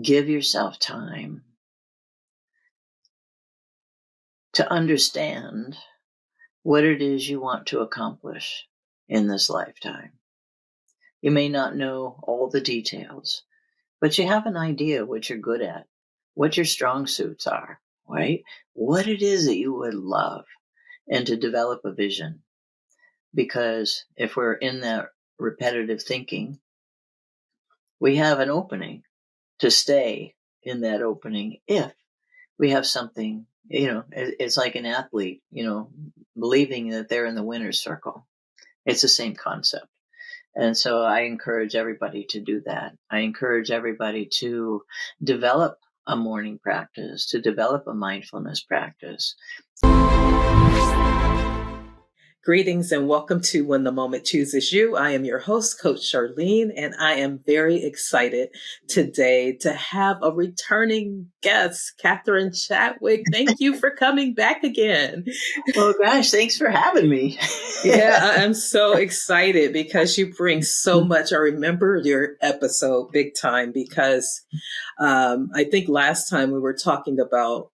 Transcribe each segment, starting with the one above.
give yourself time to understand what it is you want to accomplish in this lifetime. You may not know all the details, but you have an idea what you're good at, what your strong suits are, right? What it is that you would love, and to develop a vision. Because if we're in that repetitive thinking, we have an opening to stay in that opening if we have something, it's like an athlete, believing that they're in the winner's circle. It's the same concept. And so I encourage everybody to do that. I encourage everybody to develop a morning practice, to develop a mindfulness practice. Greetings and welcome to When the Moment Chooses You. I am your host, Coach Charlene, and I am very excited today to have a returning guest, Catherine Chadwick. Thank you for coming back again. Oh gosh, thanks for having me. Yeah, I'm so excited because you bring so much. I remember your episode big time because I think last time we were talking about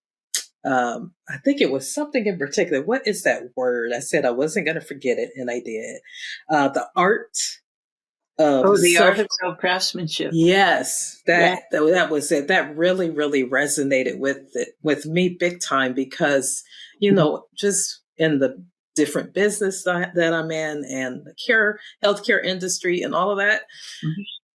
I think it was something in particular. What is that word? I said I wasn't going to forget it, and I did. The art of The art of self craftsmanship. Yes, that was it. That really, really resonated with me big time because, just in the different business that I'm in and the healthcare industry and all of that,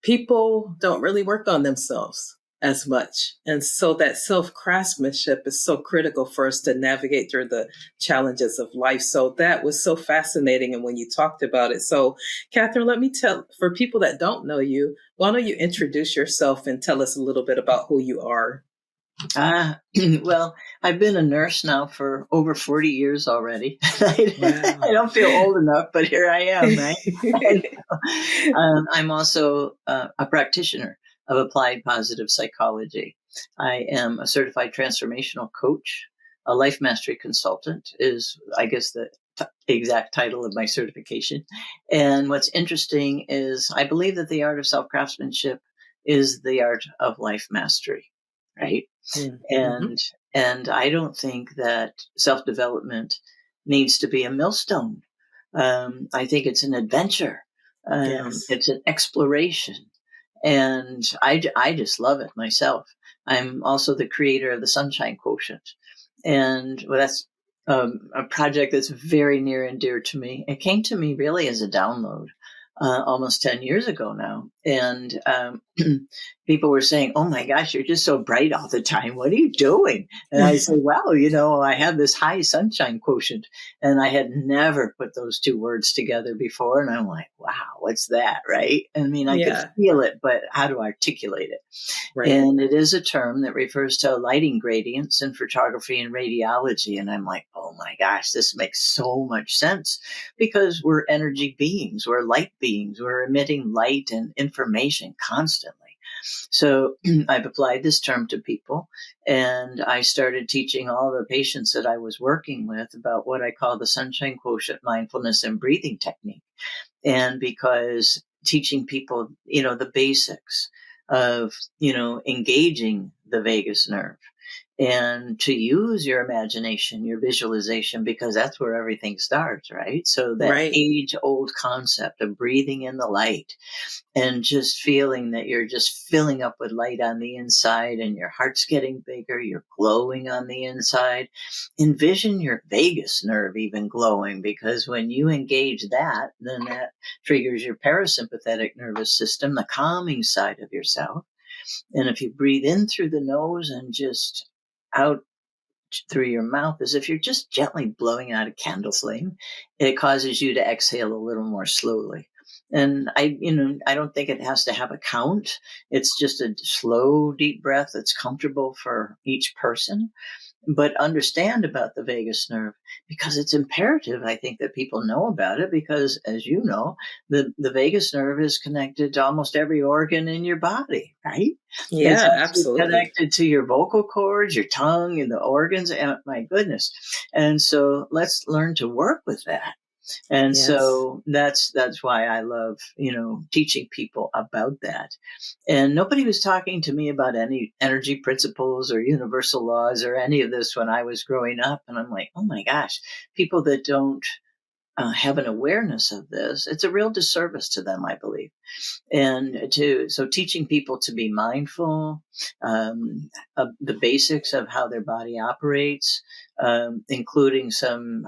people don't really work on themselves as much. And so that self-craftsmanship is so critical for us to navigate through the challenges of life. So that was so fascinating. And when you talked about it, so Catherine, let me tell, for people that don't know you, why don't you introduce yourself and tell us a little bit about who you are? Well, I've been a nurse now for over 40 years already. I don't feel old enough, but here I am, right? I'm also a practitioner of applied positive psychology. I am a certified transformational coach. A life mastery consultant is, I guess, the exact title of my certification. And what's interesting is I believe that the art of self-craftsmanship is the art of life mastery, right? Mm-hmm. And I don't think that self-development needs to be a millstone. I think it's an adventure. Yes. It's an exploration. And I just love it myself. I'm also the creator of the Sunshine Quotient. And that's a project that's very near and dear to me. It came to me really as a download almost 10 years ago now. And people were saying, oh my gosh, you're just so bright all the time. What are you doing? And I said, well, I have this high sunshine quotient. And I had never put those two words together before. And I'm like, wow, what's that? Right. I mean, I could feel it, but how to articulate it? Right. And it is a term that refers to lighting gradients in photography and radiology. And I'm like, oh my gosh, this makes so much sense because we're energy beings, we're light beings, we're emitting light and information constantly. So I've applied this term to people, and I started teaching all the patients that I was working with about what I call the Sunshine Quotient mindfulness and breathing technique. And because teaching people, the basics of, engaging the vagus nerve and to use your imagination, your visualization, because that's where everything starts, right? So that age-old concept of breathing in the light and just feeling that you're just filling up with light on the inside and your heart's getting bigger, you're glowing on the inside. Envision your vagus nerve even glowing, because when you engage that, then that triggers your parasympathetic nervous system, the calming side of yourself. And if you breathe in through the nose and just out through your mouth as if you're just gently blowing out a candle flame, it causes you to exhale a little more slowly. And I don't think it has to have a count. It's just a slow, deep breath that's comfortable for each person. But understand about the vagus nerve, because it's imperative, I think, that people know about it, because, as you know, the vagus nerve is connected to almost every organ in your body, right? Yeah, absolutely. Connected to your vocal cords, your tongue, and the organs. And my goodness. And so let's learn to work with that. And Yes. so that's why I love, teaching people about that. And nobody was talking to me about any energy principles or universal laws or any of this when I was growing up. And I'm like, oh my gosh, people that don't have an awareness of this, it's a real disservice to them, I believe. And so teaching people to be mindful, of the basics of how their body operates, including some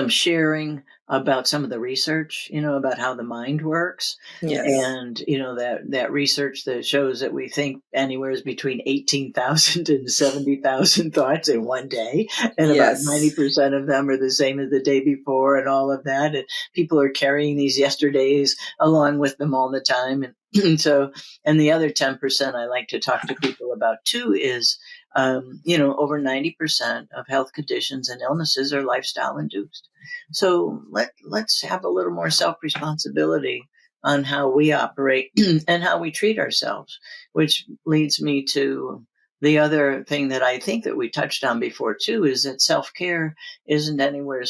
sharing about some of the research, about how the mind works. Yes. And, that research that shows that we think anywhere between 18,000 and 70,000 thoughts in one day. And about Yes. 90% of them are the same as the day before and all of that. And people are carrying these yesterdays along with them all the time. And so, and the other 10% I like to talk to people about too is, over 90% of health conditions and illnesses are lifestyle induced. So let's have a little more self-responsibility on how we operate and how we treat ourselves, which leads me to the other thing that I think that we touched on before too, is that self-care isn't anywhere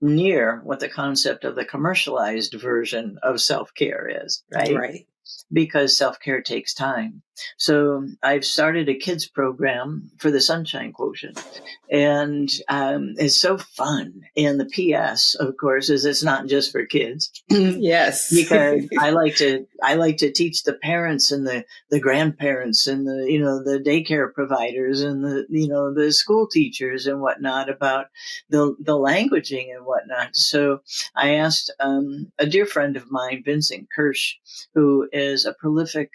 near what the concept of the commercialized version of self-care is, right? Right. Because self-care takes time. So I've started a kids program for the Sunshine Quotient, and it's so fun. And the PS, of course, is it's not just for kids. Yes. Because I like to teach the parents and the grandparents and the daycare providers and the school teachers and whatnot about the languaging and whatnot. So I asked a dear friend of mine, Vincent Kirsch, who is a prolific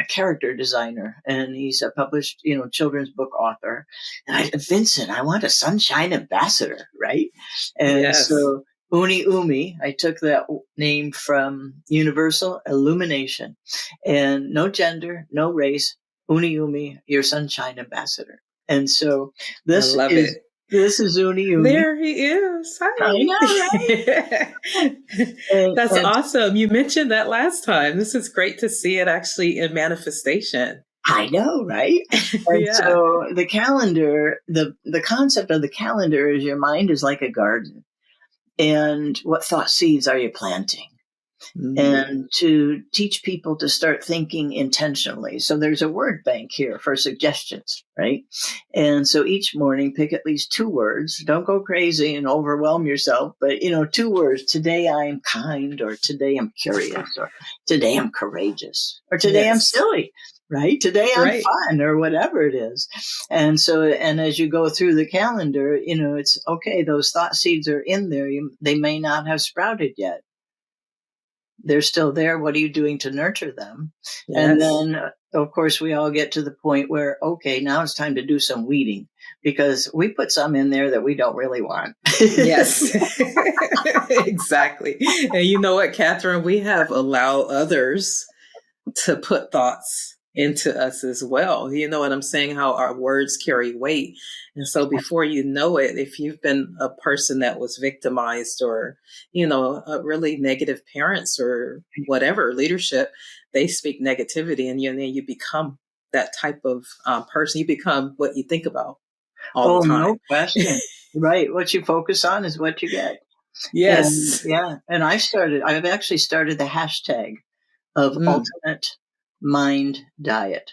character designer, and he's a published, children's book author. And Vincent, I want a Sunshine ambassador, right? And Yes. so Uni Umi, I took that name from Universal Illumination, and no gender, no race. Uni Umi, your Sunshine ambassador. And so I this love is it. Uni Umi. There he is. I know, right? Hi. That's And awesome. You mentioned that last time. This is great to see it actually in manifestation. I know, right? And Yeah. so the calendar, the concept of the calendar is your mind is like a garden. And what thought seeds are you planting? Mm. And to teach people to start thinking intentionally. So there's a word bank here for suggestions, right? And so each morning, pick at least 2 words. Don't go crazy and overwhelm yourself, but 2 words. Today I'm kind, or today I'm curious, or today I'm courageous, or today I'm Yes. silly. Right? Today I'm Right. fun, or whatever it is. And so, and as you go through the calendar, it's okay. Those thought seeds are in there. They may not have sprouted yet. They're still there. What are you doing to nurture them? And Yes. then, of course, we all get to the point where, okay, now it's time to do some weeding, because we put some in there that we don't really want. Yes. Exactly. And you know what, Catherine? We have allowed others to put thoughts into us as well. You know what I'm saying? How our words carry weight. And so before you know it, if you've been a person that was victimized, or, really negative parents or whatever leadership, they speak negativity, and then you become that type of person. You become what you think about all the Oh, time. no question. Right. What you focus on is what you get. And Yes. yeah, and I've actually started the hashtag of Mm. alternate mind diet,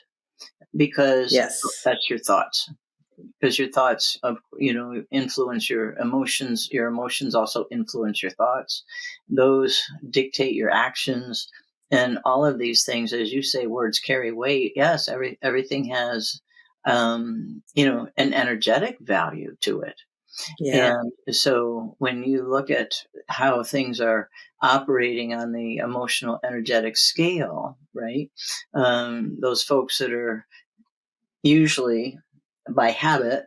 because Yes. that's your thoughts. Because your thoughts influence your emotions also influence your thoughts. Those dictate your actions, and all of these things, as you say, words carry weight. Yes, everything has an energetic value to it. Yeah. And so when you look at how things are operating on the emotional energetic scale, right, those folks that are usually by habit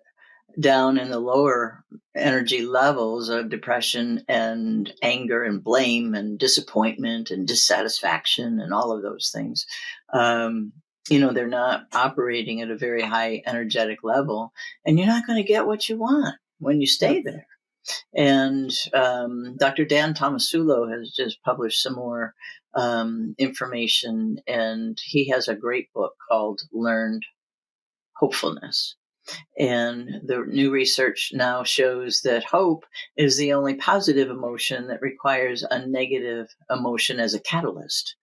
down in the lower energy levels of depression and anger and blame and disappointment and dissatisfaction and all of those things. They're not operating at a very high energetic level, and you're not going to get what you want when you stay Yep. there. And Dr. Dan Tomasulo has just published some more information, and he has a great book called Learned Hopefulness. And the new research now shows that hope is the only positive emotion that requires a negative emotion as a catalyst,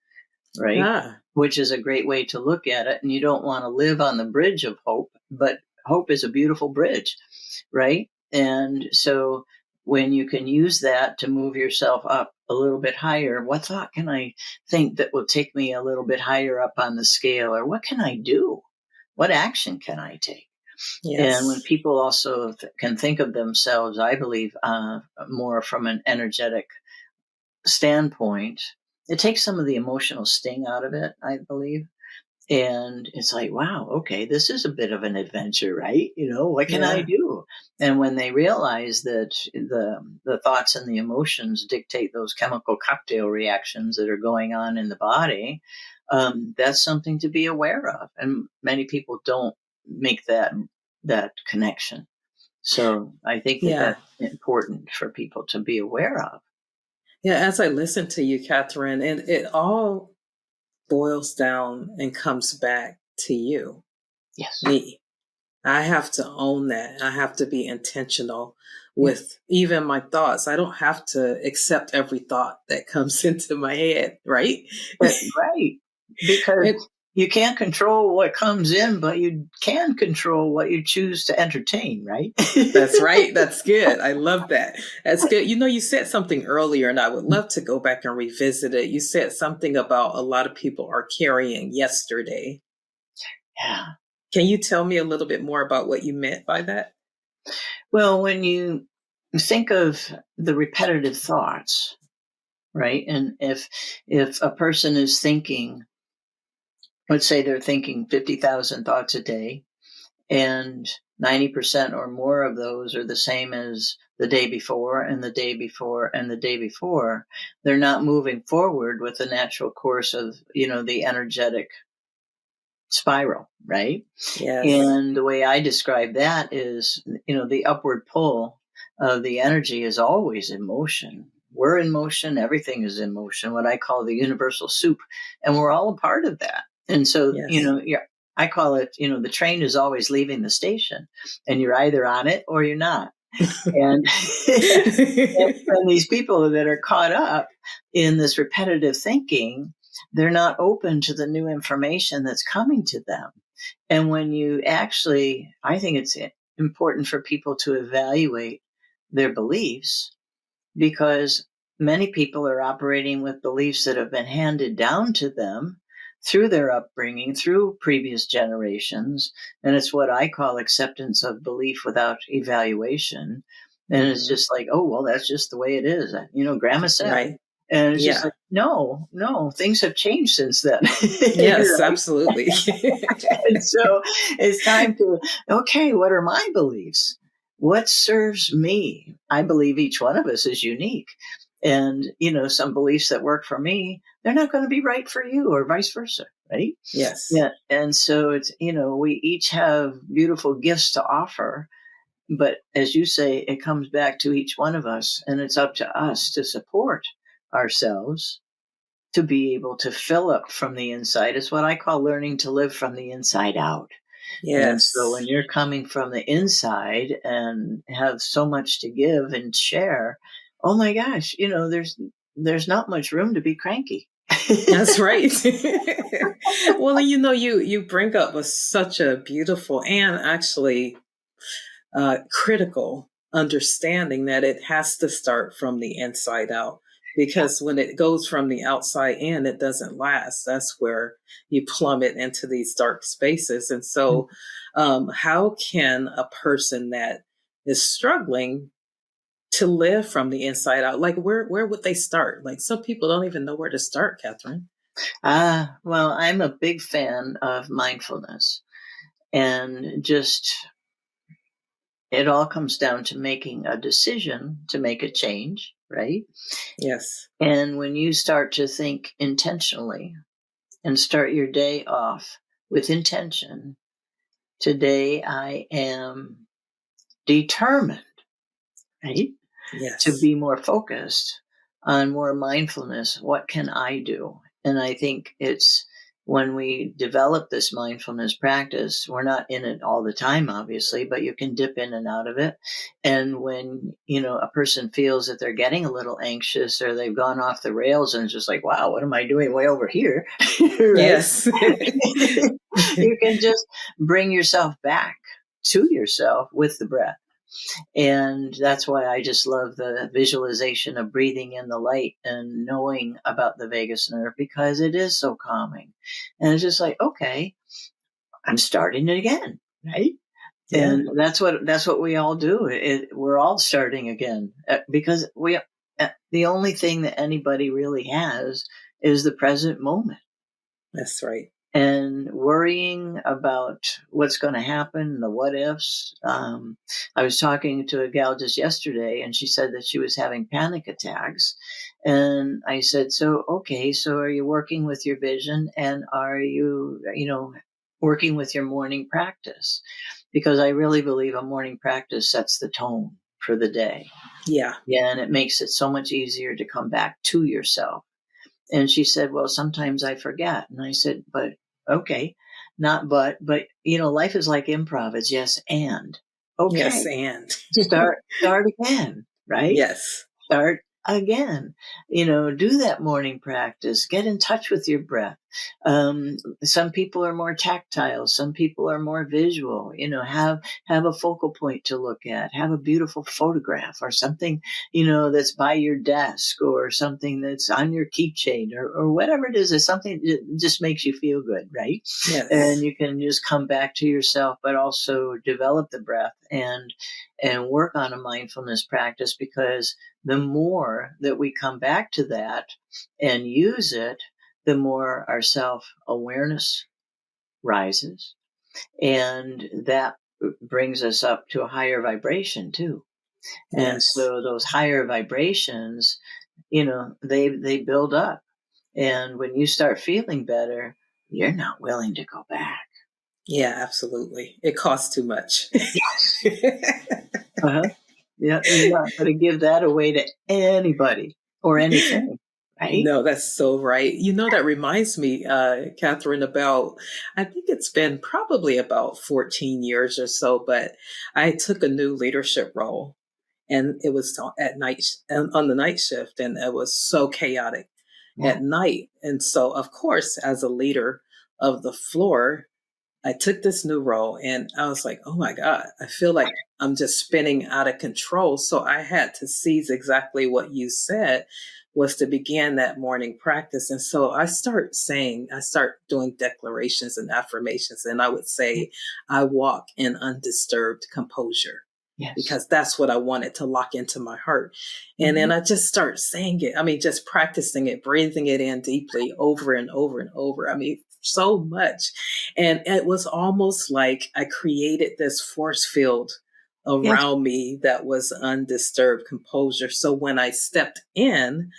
right? Which is a great way to look at it. And you don't want to live on the bridge of hope, but hope is a beautiful bridge, right? And so when you can use that to move yourself up a little bit higher, what thought can I think that will take me a little bit higher up on the scale? Or what can I do? What action can I take? Yes. And when people also can think of themselves, I believe, more from an energetic standpoint, it takes some of the emotional sting out of it, I believe. And it's like, wow, okay, this is a bit of an adventure, right? What can I do? And when they realize that the thoughts and the emotions dictate those chemical cocktail reactions that are going on in the body, that's something to be aware of. And many people don't make that connection. So I think that that's important for people to be aware of. Yeah, as I listen to you, Catherine, and it all boils down and comes back to you. Yes. Me. I have to own that. I have to be intentional with even my thoughts. I don't have to accept every thought that comes into my head, right? Right. Because you can't control what comes in, but you can control what you choose to entertain, right? That's right. That's good. I love that. That's good. You said something earlier, and I would love to go back and revisit it. You said something about a lot of people are carrying yesterday. Yeah. Can you tell me a little bit more about what you meant by that? Well, when you think of the repetitive thoughts, right? And if a person is thinking, let's say they're thinking 50,000 thoughts a day, and 90% or more of those are the same as the day before and the day before and the day before, they're not moving forward with the natural course of, the energetic spiral, right? Yes. And the way I describe that is, the upward pull of the energy is always in motion. We're in motion. Everything is in motion, what I call the universal soup. And we're all a part of that. And so, I call it, the train is always leaving the station, and you're either on it or you're not. And, and these people that are caught up in this repetitive thinking, they're not open to the new information that's coming to them. And when you actually, I think it's important for people to evaluate their beliefs, because many people are operating with beliefs that have been handed down to them through their upbringing, through previous generations. And it's what I call acceptance of belief without evaluation. And it's just like, oh, well, that's just the way it is. Grandma said. Right. And it's just like, no, things have changed since then. Yes, absolutely. And so it's time to, okay, what are my beliefs? What serves me? I believe each one of us is unique. And, some beliefs that work for me, they're not going to be right for you, or vice versa, right? Yes. Yeah. And so it's, we each have beautiful gifts to offer. But as you say, it comes back to each one of us, and it's up to us to support ourselves to be able to fill up from the inside. It's what I call learning to live from the inside out. Yes. And so when you're coming from the inside and have so much to give and share, oh my gosh, there's not much room to be cranky. That's right. Well, you bring up such a beautiful and actually critical understanding that it has to start from the inside out. Because when it goes from the outside in, it doesn't last. That's where you plummet into these dark spaces. And so, how can a person that is struggling to live from the inside out, like where would they start? Like some people don't even know where to start, Catherine. Well, I'm a big fan of mindfulness, and just it all comes down to making a decision to make a change, right? Yes. And when you start to think intentionally and start your day off with intention, today I am determined, right? Yes. To be more focused on more mindfulness. What can I do? And I think it's when we develop this mindfulness practice, we're not in it all the time, obviously, but you can dip in and out of it. And when, a person feels that they're getting a little anxious or they've gone off the rails and it's just like, wow, what am I doing way over here? Right? Yes. You can just bring yourself back to yourself with the breath. And that's why I just love the visualization of breathing in the light and knowing about the vagus nerve, because it is so calming. And it's just like, okay, I'm starting it again, right? Yeah. And that's what we all do. We're all starting again, because the only thing that anybody really has is the present moment. That's right. And worrying about what's going to happen, the what ifs. I was talking to a gal just yesterday, and she said that she was having panic attacks. And I said, so are you working with your vision, and are you, working with your morning practice? Because I really believe a morning practice sets the tone for the day. Yeah. Yeah, and it makes it so much easier to come back to yourself. And she said, well, sometimes I forget. And I said, but okay, not but, life is like improv. It's yes and. Yes, Okay, and start again, right? yes. Start again. Do that morning practice. Get in touch with your breath. Some people are more tactile. Some people are more visual. Have a focal point to look at. Have a beautiful photograph or something, that's by your desk, or something that's on your keychain, or whatever it is. It's something that just makes you feel good, right? Yes. And you can just come back to yourself, but also develop the breath and work on a mindfulness practice, because the more that we come back to that and use it, the more our self-awareness rises. And that brings us up to a higher vibration too. And Yes. so those higher vibrations, they build up. And when you start feeling better, you're not willing to go back. Yeah, absolutely. It costs too much. Yes. Uh-huh. Yeah, you're not going to give that away to anybody or anything, right? No, that's so right. That reminds me, Catherine, about, I think it's been probably about 14 years or so, but I took a new leadership role, and it was at night, on the night shift, and it was so chaotic Yeah. at night. And so, of course, as a leader of the floor, I took this new role and I was like, oh my God, I feel like I'm just spinning out of control. So I had to seize exactly what you said, was to begin that morning practice. And so I start doing declarations and affirmations. And I would say, I walk in undisturbed composure. Yes. Because that's what I wanted to lock into my heart. And then I just start saying it. I mean, just practicing it, breathing it in deeply over and over and over. I mean, so much. And it was almost like I created this force field around me that was undisturbed composure. So when I stepped in,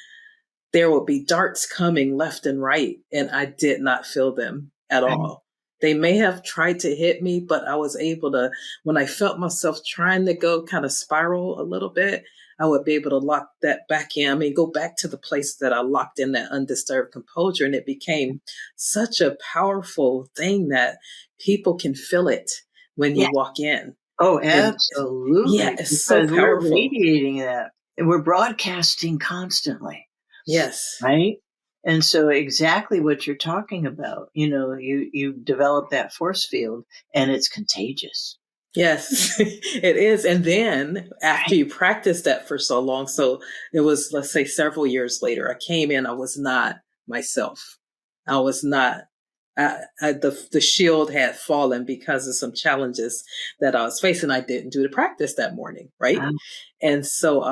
there would be darts coming left and right, and I did not feel them at all. They may have tried to hit me, but I was able to, when I felt myself trying to go kind of spiral a little bit, I would be able to lock that back in. I mean, go back to the place that I locked in that undisturbed composure. And it became such a powerful thing that people can feel it when you walk in. Oh, And absolutely. yeah, it's so Because we're powerful. radiating that. And we're broadcasting constantly. Yes. Right? And so exactly what you're talking about, you develop that force field, and it's contagious. Yes, it is. And then after you practice that for so long, so it was, let's say, several years later, I came in, I was not myself. I was not, the shield had fallen because of some challenges that I was facing. I didn't do the practice that morning. Right. And so,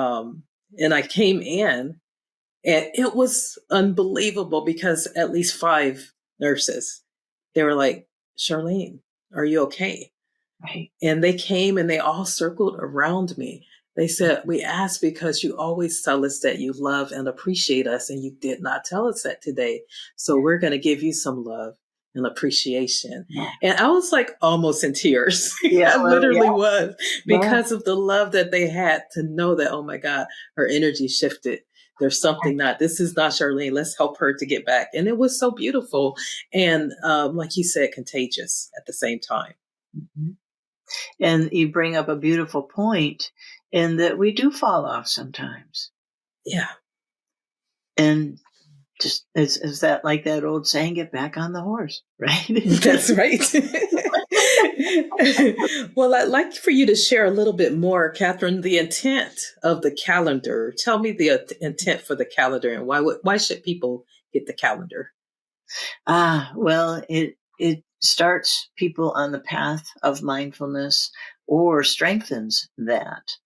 and I came in, and it was unbelievable, because at least 5 nurses, they were like, Charlene, are you okay? Right. And they came and they all circled around me. They said, we asked because you always tell us that you love and appreciate us, and you did not tell us that today. So we're going to give you some love and appreciation. And I was like almost in tears. I literally was, because of the love that they had to know that, oh my God, her energy shifted there's something not, this is not Charlene. Let's help her to get back. And it was so beautiful. And like you said, contagious at the same time. Mm-hmm. And you bring up a beautiful point in that we do fall off sometimes. Yeah. And just is that like that old saying, get back on the horse, right? That's right. Well, I'd like for you to share a little bit more, Catherine, the intent of the calendar. Tell me the intent for the calendar, and why should people get the calendar? Well, it starts people on the path of mindfulness or strengthens that.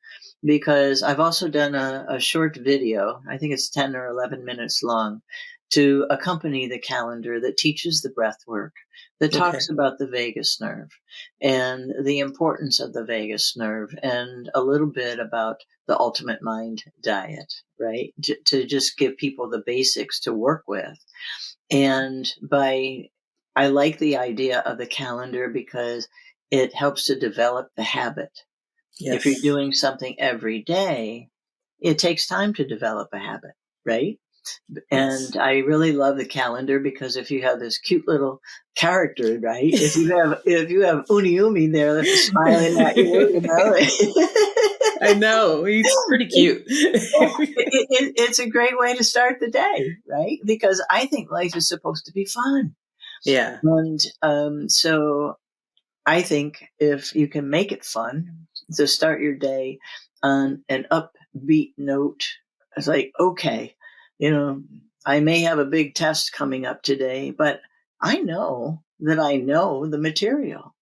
Because I've also done a short video, I think it's 10 or 11 minutes long, to accompany the calendar that teaches the breath work, that talks about the vagus nerve and the importance of the vagus nerve, and a little bit about the ultimate mind diet, right? To just give people the basics to work with. And I like the idea of the calendar because it helps to develop the habit. Yes. If you're doing something every day, it takes time to develop a habit, right? Yes. And I really love the calendar because if you have this cute little character, right? If you have Uni Umi there smiling at you, I know, he's pretty cute. It's a great way to start the day, right? Because I think life is supposed to be fun. Yeah. And so I think if you can make it fun to start your day on an upbeat note, it's like, okay, I may have a big test coming up today, but I know that I know the material,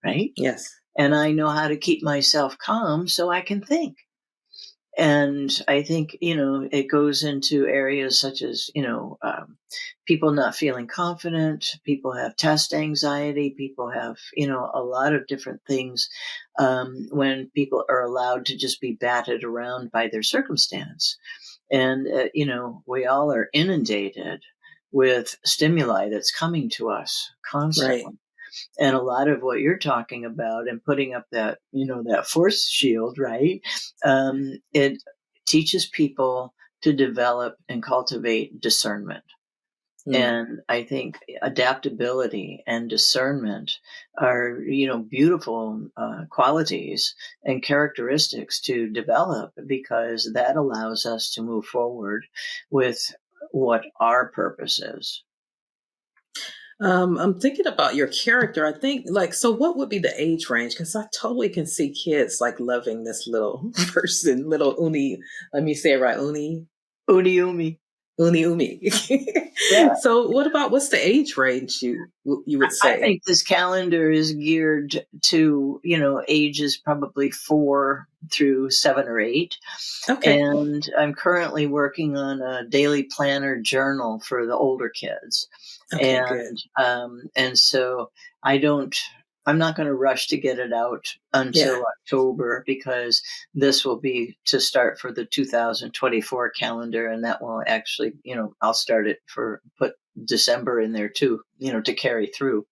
right? Yes. And I know how to keep myself calm so I can think. And I think, it goes into areas such as, people not feeling confident, people have test anxiety, people have, a lot of different things when people are allowed to just be batted around by their circumstance. And, we all are inundated with stimuli that's coming to us constantly. Right. And a lot of what you're talking about and putting up that, that force shield, right? It teaches people to develop and cultivate discernment. Mm. And I think adaptability and discernment are, beautiful qualities and characteristics to develop because that allows us to move forward with what our purpose is. I'm thinking about your character. I think so what would be the age range? Because I totally can see kids loving this little person, little Uni. Let me say it right. Uni Umi. Yeah. So what's the age range you would say? I think this calendar is geared to, ages probably 4 through 7 or 8. Okay. And I'm currently working on a daily planner journal for the older kids. Okay, and, good. And so I'm not going to rush to get it out until October because this will be to start for the 2024 calendar. And that will actually, I'll start it put December in there too, to carry through,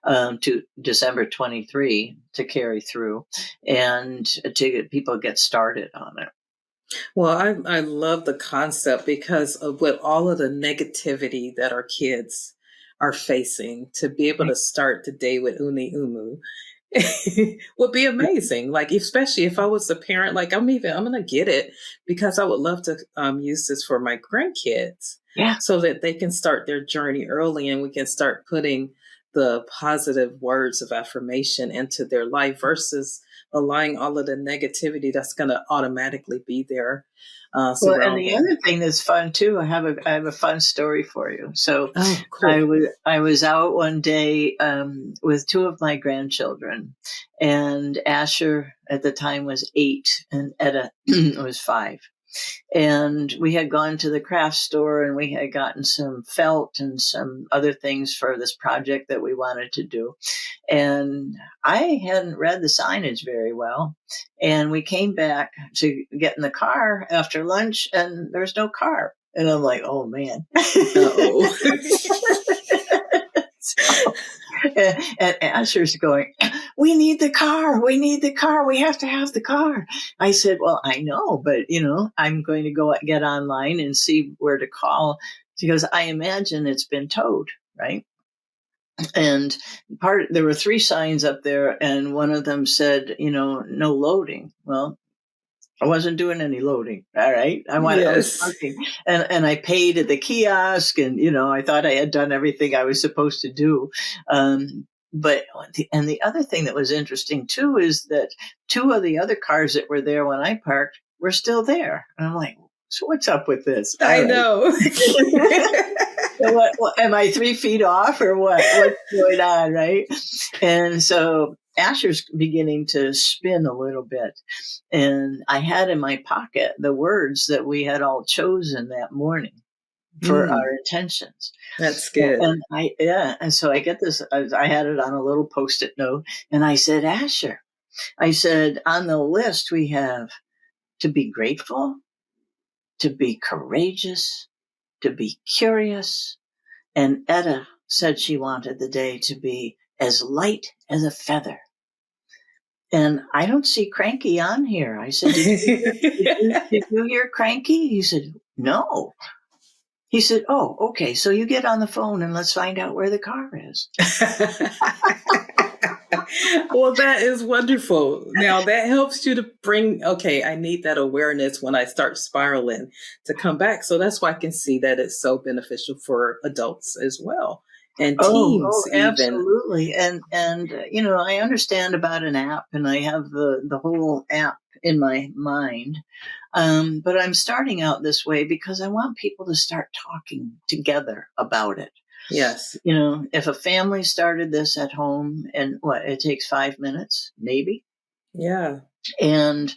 to December 23 to carry through and to get people get started on it. Well, I love the concept because of with all of the negativity that our kids are facing, to be able to start the day with Uni Umu would be amazing. Especially if I was a parent, I'm going to get it because I would love to use this for my grandkids. Yeah. So that they can start their journey early and we can start putting the positive words of affirmation into their life versus allowing all of the negativity that's going to automatically be there. And the other thing that's fun too, I have a fun story for you. So cool. I was out one day with 2 of my grandchildren, and Asher at the time was 8 and Etta was 5. And we had gone to the craft store and we had gotten some felt and some other things for this project that we wanted to do. And I hadn't read the signage very well. And we came back to get in the car after lunch and there's no car. And I'm like, oh man. Uh-oh. And Asher's going, we need the car. We need the car. We have to have the car. I said, well, I know, but I'm going to go get online and see where to call. She goes, I imagine it's been towed, right? And there were 3 signs up there, and one of them said, no loading. Well, I wasn't doing any loading. All right. I was Yes. parking, and I paid at the kiosk, and, I thought I had done everything I was supposed to do. But the other thing that was interesting too, is that 2 of the other cars that were there when I parked were still there. And I'm like, so what's up with this? All I right. know. What, am I 3 feet off or what? What's going on, right? And so Asher's beginning to spin a little bit. And I had in my pocket the words that we had all chosen that morning for our intentions. That's good. And so I get this, I had it on a little Post-it note, and I said, Asher, I said, on the list we have to be grateful, to be courageous, to be curious. And Etta said she wanted the day to be as light as a feather. And I don't see Cranky on here. I said, did you hear Cranky? He said, no. He said, oh, okay. So you get on the phone and let's find out where the car is. Well, that is wonderful. Now that helps you to bring, okay, I need that awareness when I start spiraling to come back. So that's why I can see that it's so beneficial for adults as well. And teens even. Absolutely. And I understand about an app, and I have the whole app in my mind. But I'm starting out this way because I want people to start talking together about it. Yes. If a family started this at home, and it takes 5 minutes, maybe. Yeah. And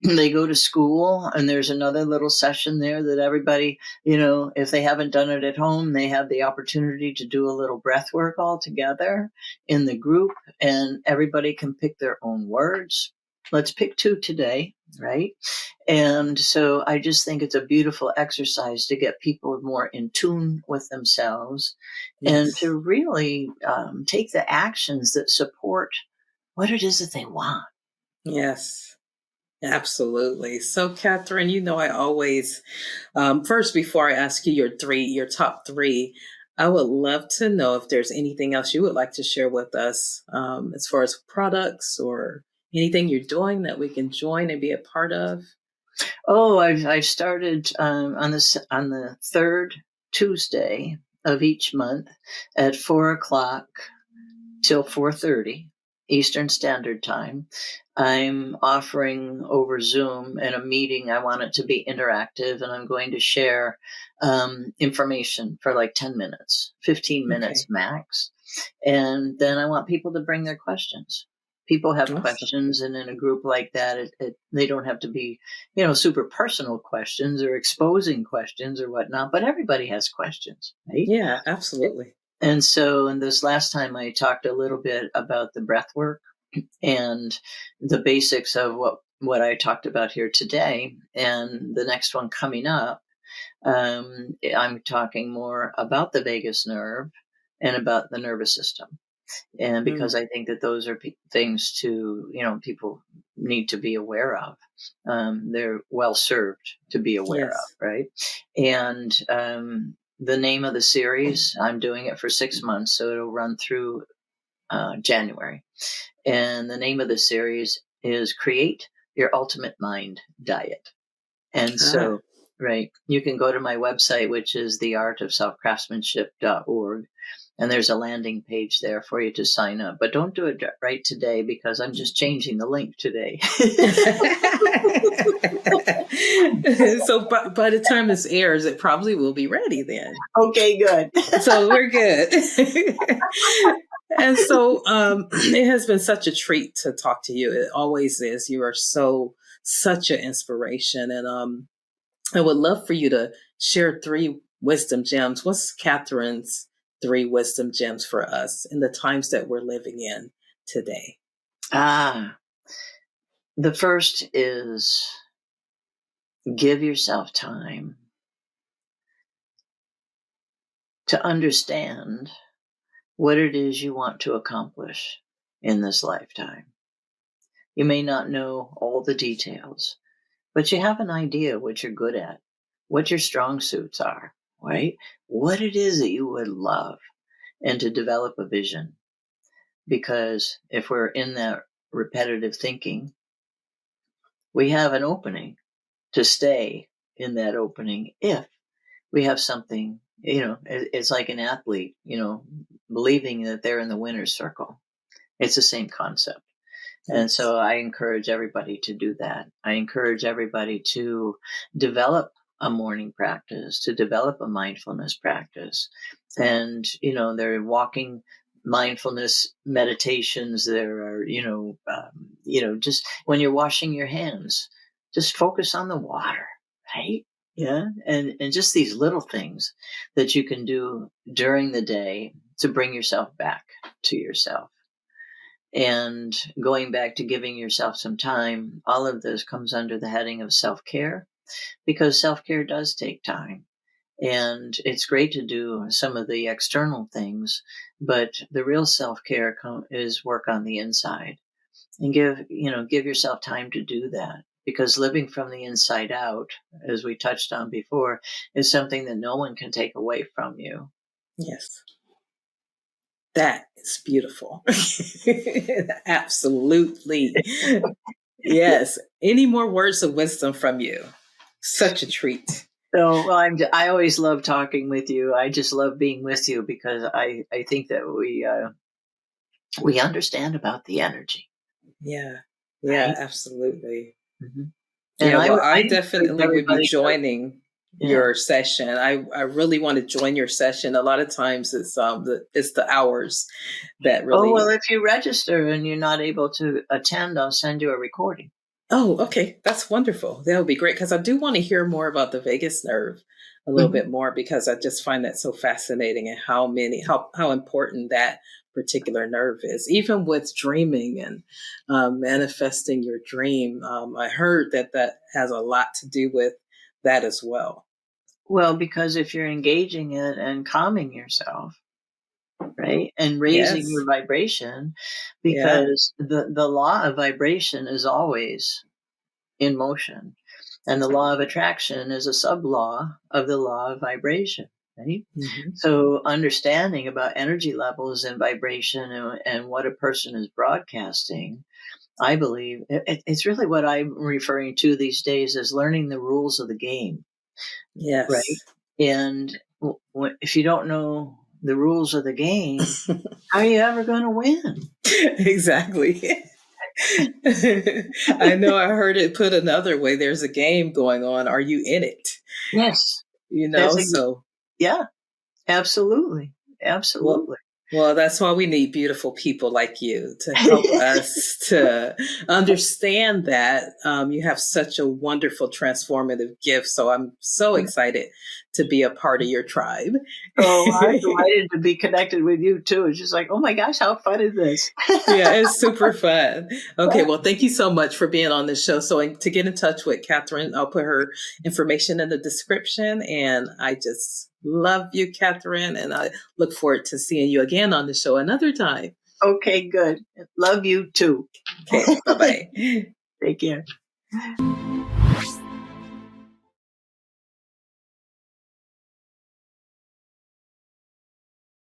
they go to school, and there's another little session there that everybody, if they haven't done it at home, they have the opportunity to do a little breath work all together in the group, and everybody can pick their own words. Let's pick 2 today, right? And so I just think it's a beautiful exercise to get people more in tune with themselves, and to really take the actions that support what it is that they want. Yes, absolutely. So, Catherine, I always, first, before I ask you your top 3, I would love to know if there's anything else you would like to share with us as far as products or anything you're doing that we can join and be a part of. Oh, I've started on the 3rd Tuesday of each month at 4:00 till 4:30 Eastern Standard Time. I'm offering over Zoom in a meeting. I want it to be interactive, and I'm going to share information for like 10 minutes, 15 minutes max. And then I want people to bring their questions. People have questions, and in a group like that, they don't have to be, super personal questions or exposing questions or whatnot, but everybody has questions, right? Yeah, absolutely. And so, this last time I talked a little bit about the breath work and the basics of what I talked about here today. And the next one coming up, I'm talking more about the vagus nerve and about the nervous system. And because I think that those are things people need to be aware of. They're well served to be aware of, right? And the name of the series, I'm doing it for 6 months, so it'll run through January. And the name of the series is Create Your Ultimate Mind Diet. And so, right, you can go to my website, which is theartofselfcraftsmanship.org. And there's a landing page there for you to sign up. But don't do it right today, because I'm just changing the link today. So by the time this airs, it probably will be ready then. Okay, good. So we're good. And so it has been such a treat to talk to you. It always is. You are such an inspiration. And I would love for you to share 3 wisdom gems. What's Catherine's 3 wisdom gems for us in the times that we're living in today? The first is give yourself time to understand what it is you want to accomplish in this lifetime. You may not know all the details, but you have an idea what you're good at, what your strong suits are, right? What it is that you would love, and to develop a vision. Because if we're in that repetitive thinking, we have an opening to stay in that opening if we have something, it's like an athlete, believing that they're in the winner's circle. It's the same concept. And so I encourage everybody to do that. I encourage everybody to develop a morning practice, to develop a mindfulness practice. And, they're walking mindfulness meditations. There are, just when you're washing your hands, just focus on the water, right? Yeah. And just these little things that you can do during the day to bring yourself back to yourself. And going back to giving yourself some time, all of this comes under the heading of self-care, because self-care does take time. And it's great to do some of the external things, but the real self-care is work on the inside, and give yourself time to do that. Because living from the inside out, as we touched on before, is something that no one can take away from you. Yes. That is beautiful. Absolutely. Yes. Any more words of wisdom from you? Such a treat. So, well, I always love talking with you. I just love being with you because I think that we understand about the energy. Yeah. Right? Absolutely. Mm-hmm. Yeah, well, I definitely would be joining your session. I really want to join your session. A lot of times it's the hours that really. Oh, well, if you register and you're not able to attend, I'll send you a recording. Oh, okay. That's wonderful. That would be great, because I do want to hear more about the vagus nerve a little bit more, because I just find that so fascinating, and how important that particular nerve is, even with dreaming and manifesting your dream. I heard that has a lot to do with that as well. Well, because if you're engaging it and calming yourself, right, and raising your vibration, because the law of vibration is always in motion, and the law of attraction is a sub-law of the law of vibration. Right? Mm-hmm. So understanding about energy levels and vibration and what a person is broadcasting, I believe it's really what I'm referring to these days as learning the rules of the game. Yes. Right. And if you don't know the rules of the game, how are you ever going to win? Exactly. I know, I heard it put another way. There's a game going on. Are you in it? Yes. So. Yeah, absolutely. Absolutely. Well, that's why we need beautiful people like you to help us to understand that. You have such a wonderful transformative gift. So I'm so excited to be a part of your tribe. Oh, I'm delighted to be connected with you too. It's just like, oh my gosh, how fun is this? Yeah, it's super fun. Okay, well, thank you so much for being on the show. So to get in touch with Catherine, I'll put her information in the description. And I just love you, Catherine. And I look forward to seeing you again on the show another time. Okay, good. Love you too. Okay, bye-bye. Take care.